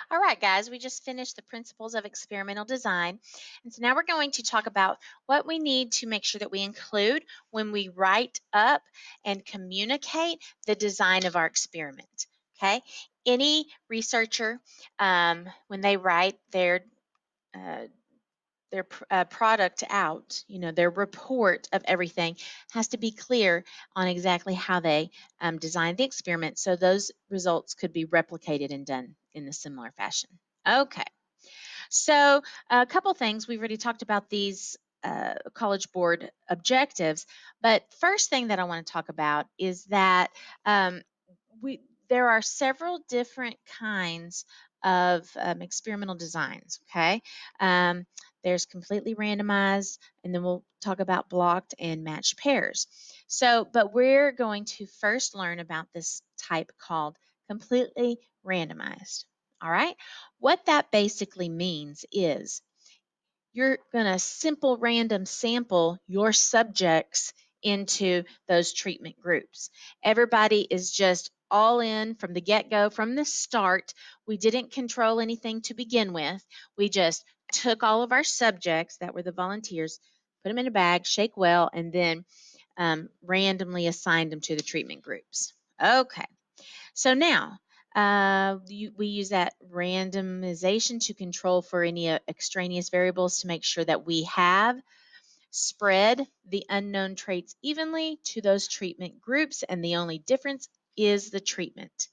All right, guys, we just finished the principles of experimental design. And so now we're going to talk about what we need to make sure that we include when we write up and communicate the design of our experiment. Okay. Any researcher, when they write uh, their product out, their report of everything has to be clear on exactly how they designed the experiment so those results could be replicated and done in a similar fashion. Okay, so a couple things. We've already talked about these College Board objectives, but first thing that I want to talk about is that um, we there are several different kinds of experimental designs. Okay, um, there's completely randomized, and then we'll talk about blocked and matched pairs. So, but we're going to first learn about this type called completely randomized. All right. What that basically means is you're going to simple random sample your subjects into those treatment groups. Everybody is just all in from the get go, from the start. We didn't control anything to begin with. We just took all of our subjects that were the volunteers, put them in a bag, shake well, and then randomly assigned them to the treatment groups. Okay. So now we use that randomization to control for any extraneous variables to make sure that we have spread the unknown traits evenly to those treatment groups, and the only difference is the treatment.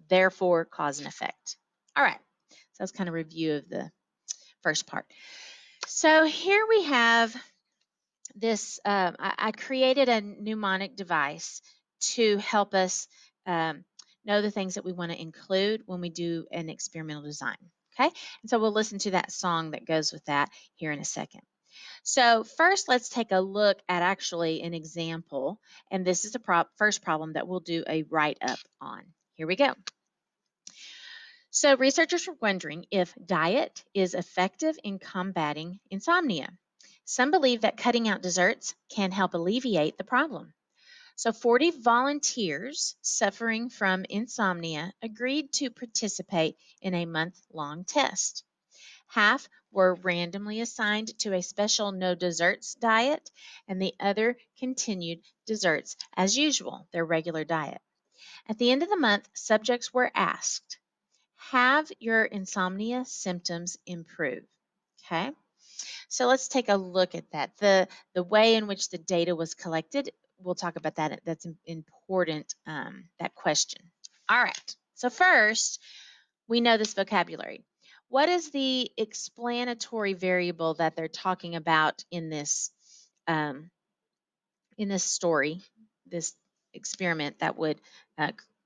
Therefore, cause and effect. All right, so that's kind of review of the first part. So here we have this. I created a mnemonic device to help us um, know the things that we want to include when we do an experimental design. Okay, and so we'll listen to that song that goes with that here in a second. So first, let's take a look at actually an example, and this is the first problem that we'll do a write-up on. Here we go. So researchers were wondering if diet is effective in combating insomnia. Some believe that cutting out desserts can help alleviate the problem. So 40 volunteers suffering from insomnia agreed to participate in a month-long test. Half were randomly assigned to a special no desserts diet, and the other continued desserts as usual, their regular diet. At the end of the month, subjects were asked, have your insomnia symptoms improve? Okay, so let's take a look at that. The way in which the data was collected, we'll talk about that. That's important, that question. All right, so first, we know this vocabulary. What is the explanatory variable that they're talking about um, in this story, this experiment that would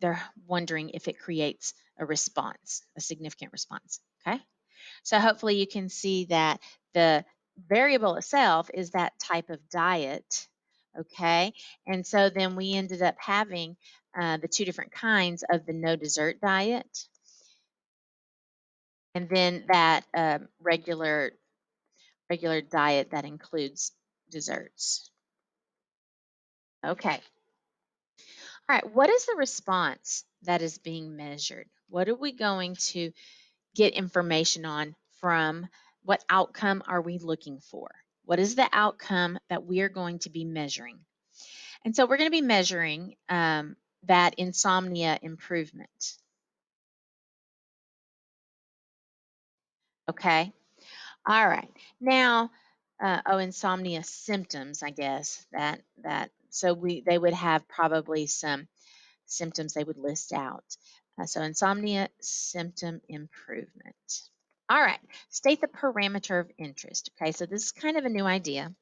they're wondering if it creates a response, a significant response. Okay, so hopefully you can see that the variable itself is that type of diet. Okay, and so then we ended up having the two different kinds of the no dessert diet, and then that regular diet that includes desserts. Okay. All right. What is the response that is being measured? What are we going to get information on from? What outcome are we looking for? What is the outcome that we are going to be measuring? And so we're going to be measuring that insomnia improvement. Okay. All right. Now, insomnia symptoms, I guess that so they would have probably some symptoms they would list out. So insomnia symptom improvement. All right. State the parameter of interest. Okay. So this is kind of a new idea.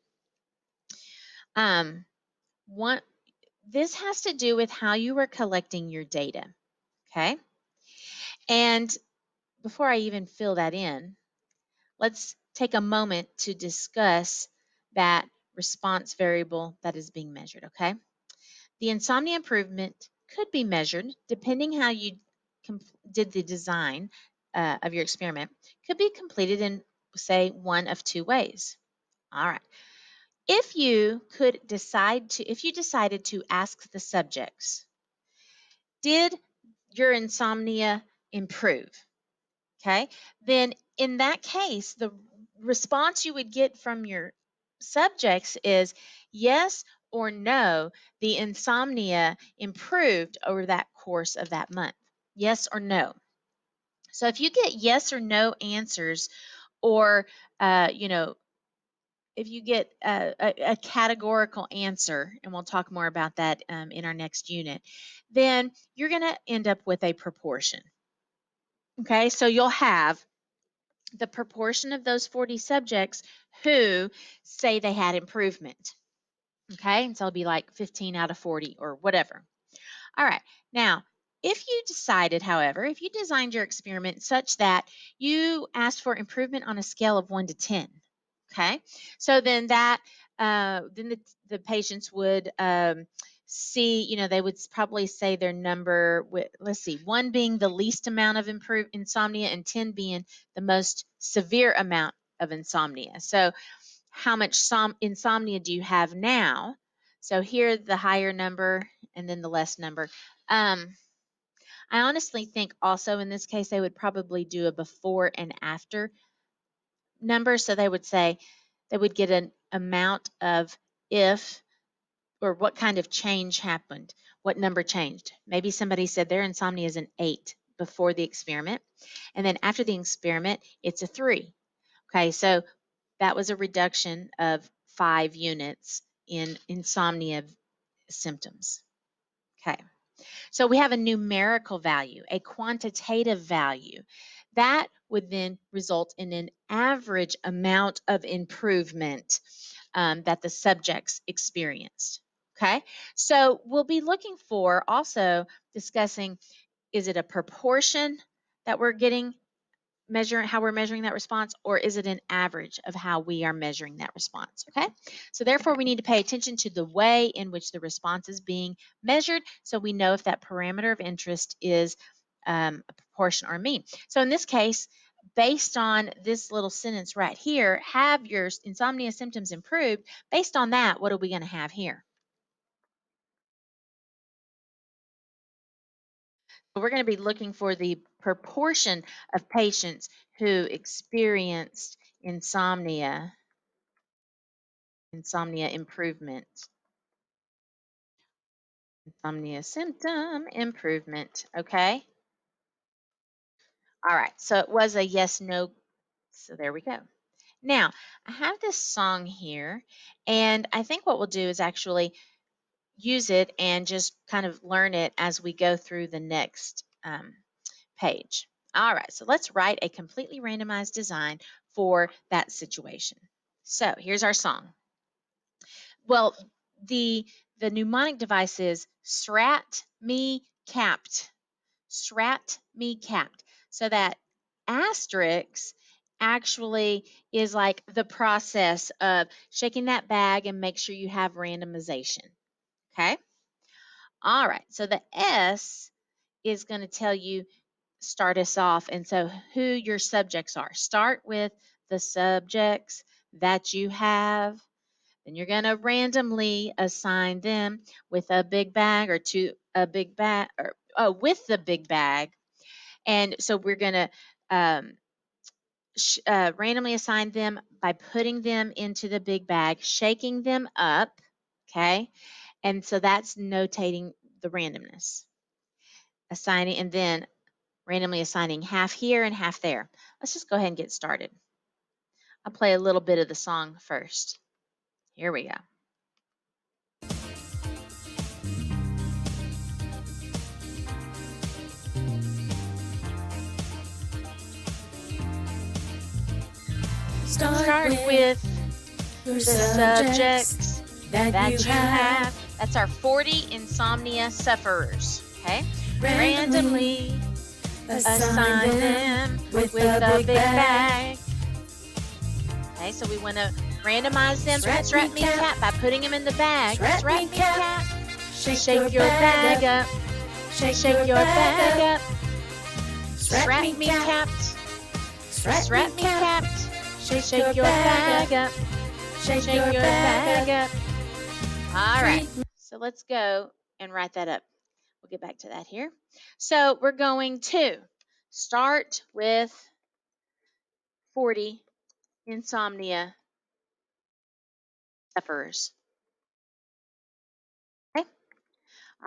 Um, one, this has to do with how you are collecting your data. Okay. And before I even fill that in, let's take a moment to discuss that response variable that is being measured, okay? The insomnia improvement could be measured depending how you did the design of your experiment. Could be completed in, say, one of two ways. All right. If you decided to ask the subjects, did your insomnia improve? okay, then in that case, the response you would get from your subjects is yes or no, the insomnia improved over that course of that month. Yes or no. So if you get yes or no answers, or you know, if you get a categorical answer, and we'll talk more about that in our next unit, then you're going to end up with a proportion. Okay, so you'll have the proportion of those 40 subjects who say they had improvement. Okay, and so it'll be like 15 out of 40 or whatever. All right, now, if you decided, however, if you designed your experiment such that you asked for improvement on a scale of 1 to 10, okay, so then that, then the patients would see, they would probably say their number with, let's see, 1 being the least amount of improved insomnia and 10 being the most severe amount of insomnia. So how much insomnia do you have now? So here, the higher number and then the less number. I honestly think also in this case, they would probably do a before and after number. So they would say they would get an amount of if, or what kind of change happened, what number changed. Maybe somebody said their insomnia is an 8 before the experiment, and then after the experiment, it's a 3. Okay, so that was a reduction of 5 units in insomnia symptoms. Okay, so we have a numerical value, a quantitative value. That would then result in an average amount of improvement that the subjects experienced. Okay, so we'll be looking for also discussing, is it a proportion that we're getting, how we're measuring that response, or is it an average of how we are measuring that response? Okay, so therefore we need to pay attention to the way in which the response is being measured, so we know if that parameter of interest is a proportion or a mean. So in this case, based on this little sentence right here, have your insomnia symptoms improved? Based on that, what are we going to have here? We're going to be looking for the proportion of patients who experienced insomnia improvement, insomnia symptom improvement. Okay. All right. So it was a yes, no. So there we go. Now, I have this song here, and I think what we'll do is actually use it and just kind of learn it as we go through the next page. All right, so let's write a completely randomized design for that situation. So here's our song. Well, the mnemonic device is SRAT me capped. SRAT me capped. So that asterisk actually is like the process of shaking that bag and make sure you have randomization. Okay. All right. So the S is going to tell you, start us off. And so who your subjects are. Start with the subjects that you have. Then you're going to randomly assign them with a big bag or to a big bag, or with the big bag. And so we're going to randomly assign them by putting them into the big bag, shaking them up. Okay. And so that's notating the randomness. Assigning, and then randomly assigning half here and half there. Let's just go ahead and get started. I'll play a little bit of the song first. Here we go. Start with the subjects that you have. That's our 40 insomnia sufferers. Okay. Randomly assign them with a big bag. Okay, so we want to randomize them. Strat me cat by putting them in the bag. Strat me cat. Shake your bag up. Shake your bag up. Strat me capped. Strat me capped. Shake your bag up. Shake your bag up. All right. So let's go and write that up. We'll get back to that here. So we're going to start with 40 insomnia sufferers. Okay.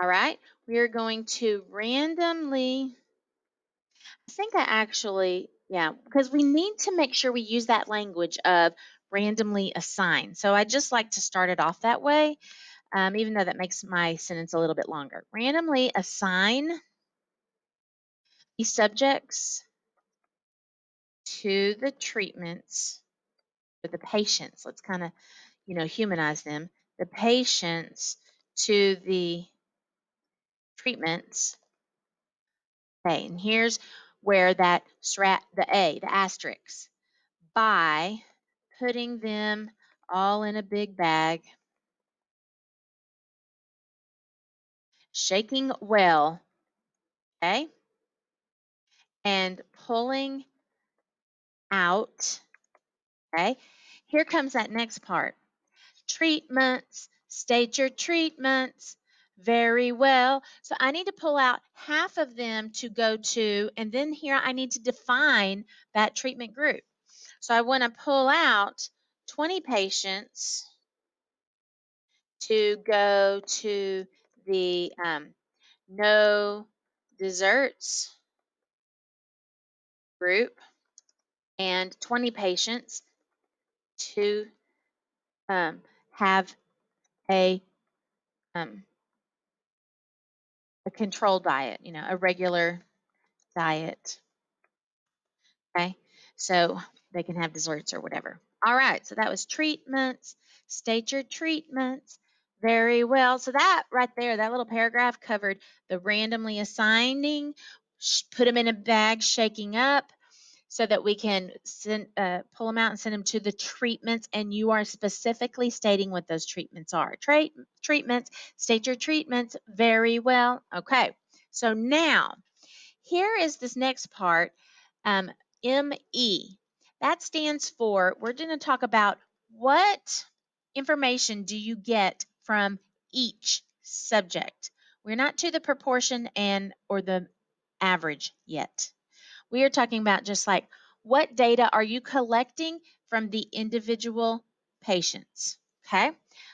All right. We are going to randomly, I think I actually, yeah, because we need to make sure we use that language of randomly assign. So I just like to start it off that way, even though that makes my sentence a little bit longer. Randomly assign the subjects to the treatments for the patients. Let's kind of, humanize them. The patients to the treatments. Okay, and here's where that the asterisk, by putting them all in a big bag, shaking well, okay, and pulling out, okay. Here comes that next part. Treatments, state your treatments very well. So I need to pull out half of them to go to, and then here I need to define that treatment group. So I want to pull out 20 patients to go to the no desserts group and 20 patients to have a um, a controlled diet, a regular diet. Okay, so they can have desserts or whatever. All right, so that was treatments. State your treatments very well. So that right there, that little paragraph covered the randomly assigning, put them in a bag, shaking up, so that we can pull them out and send them to the treatments. And you are specifically stating what those treatments are. Treatments, state your treatments very well. Okay, so now here is this next part, ME. That stands for, we're going to talk about what information do you get from each subject. We're not to the proportion and or the average yet. We are talking about just like what data are you collecting from the individual patients. Okay,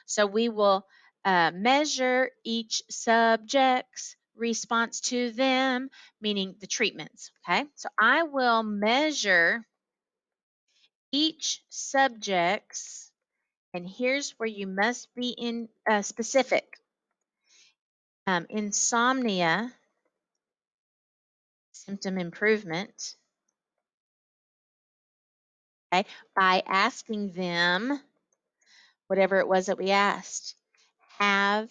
so we will measure each subject's response to them, meaning the treatments. Okay, so I will measure each subject's, and here's where you must be in specific, insomnia symptom improvement. Okay, by asking them whatever it was that we asked. Have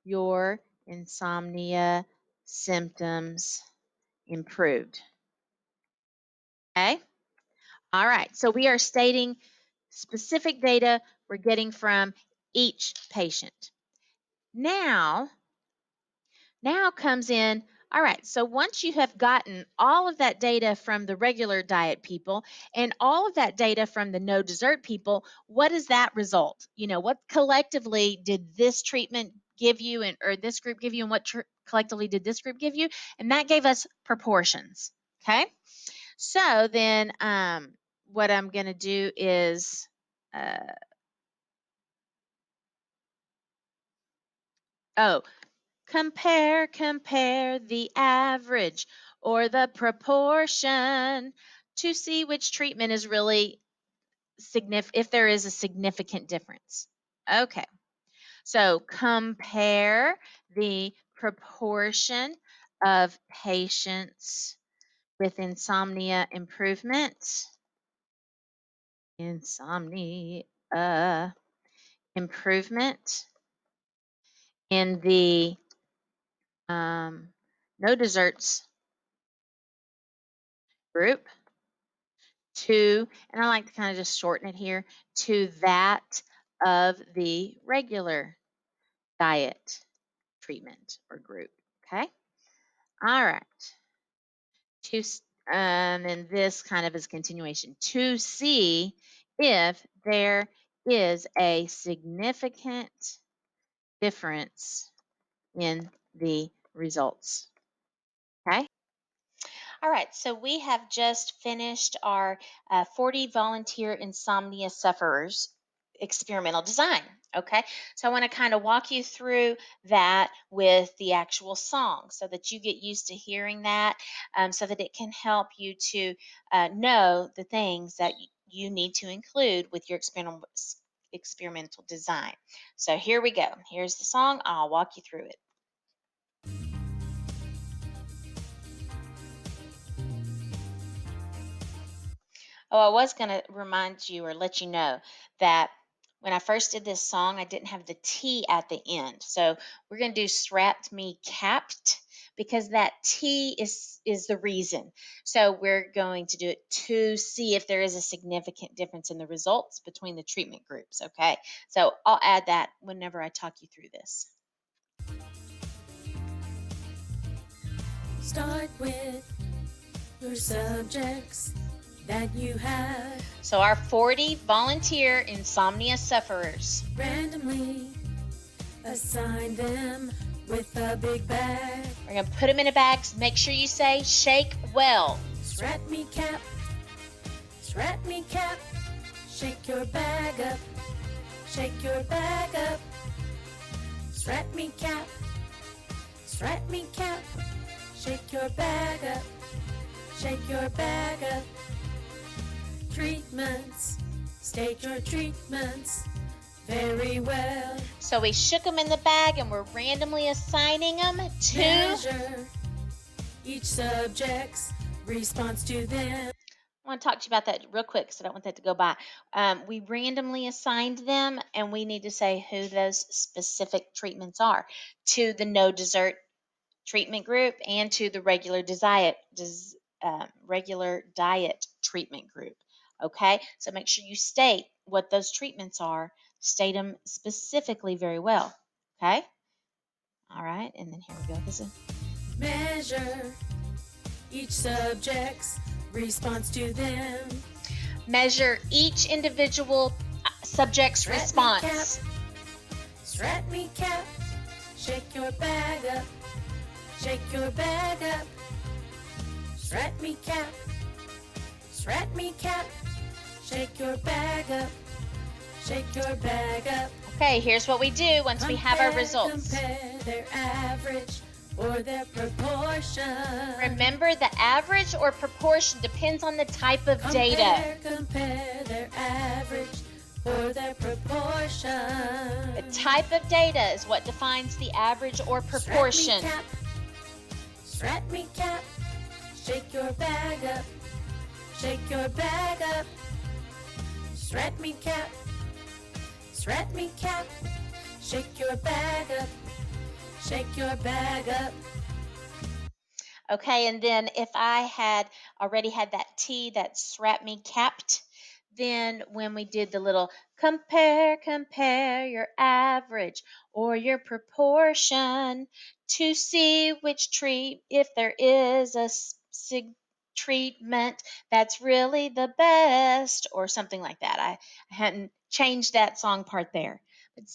your insomnia symptoms improved? Okay. All right. So we are stating specific data we're getting from each patient. Now comes in, all right, so once you have gotten all of that data from the regular diet people and all of that data from the no dessert people, what does that result? What collectively did this treatment give you or this group give you, and what collectively did this group give you? And that gave us proportions, okay? So then what I'm going to do is, oh, compare the average or the proportion to see which treatment is really significant, if there is a significant difference. Okay, so compare the proportion of patients with insomnia improvement in the no desserts group to, and I like to kind of just shorten it here, to that of the regular diet treatment or group. Okay. All right. To, and this kind of is continuation to see if there is a significant difference in the results. Okay. All right, so we have just finished our 40 volunteer insomnia sufferers experimental design. Okay, so I want to kind of walk you through that with the actual song so that you get used to hearing that, so that it can help you to know the things that you need to include with your experimental design. So here we go. Here's the song. I'll walk you through it. Oh, I was going to remind you or let you know that when I first did this song, I didn't have the T at the end. So we're going to do strapped me capped because that T is the reason. So we're going to do it to see if there is a significant difference in the results between the treatment groups. Okay. So I'll add that whenever I talk you through this. Start with your subjects that you have. So our 40 volunteer insomnia sufferers. Randomly assign them with a big bag. We're going to put them in a bag. Make sure you say shake well. Strat me cap, strat me cap. Shake your bag up, shake your bag up. Strat me cap, strat me cap. Shake your bag up, shake your bag up. Treatments, state your treatments very well. So we shook them in the bag and we're randomly assigning them to measure each subject's response to them. I want to talk to you about that real quick because I don't want that to go by. We randomly assigned them and we need to say who those specific treatments are to the no dessert treatment group and to the regular diet treatment group. Okay, so make sure you state what those treatments are. State them specifically very well. Okay. All right, and then here we go. Measure each subject's response to them. Measure each individual subject's response. Strat me cap, shake your bag up, shake your bag up. Strat me cap, strat me cap. Shake your bag up, shake your bag up. Okay, here's what we do once we have our results. Compare their average or their proportion. Remember, the average or proportion depends on the type of data. Compare their average or their proportion. The type of data is what defines the average or proportion. Strat me cap, shake your bag up, shake your bag up. Strat me cap, strat me cap. Shake your bag up, shake your bag up. Okay, and then if I had already had that T, that strap me capped, then when we did the little compare your average or your proportion to see which if there is a treatment that's really the best or something like that. I hadn't changed that song part there. But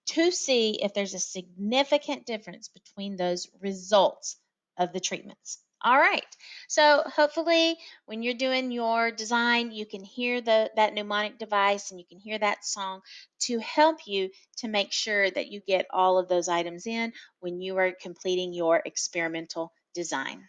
to see if there's a significant difference between those results of the treatments. All right. So hopefully when you're doing your design, you can hear that mnemonic device and you can hear that song to help you to make sure that you get all of those items in when you are completing your experimental design.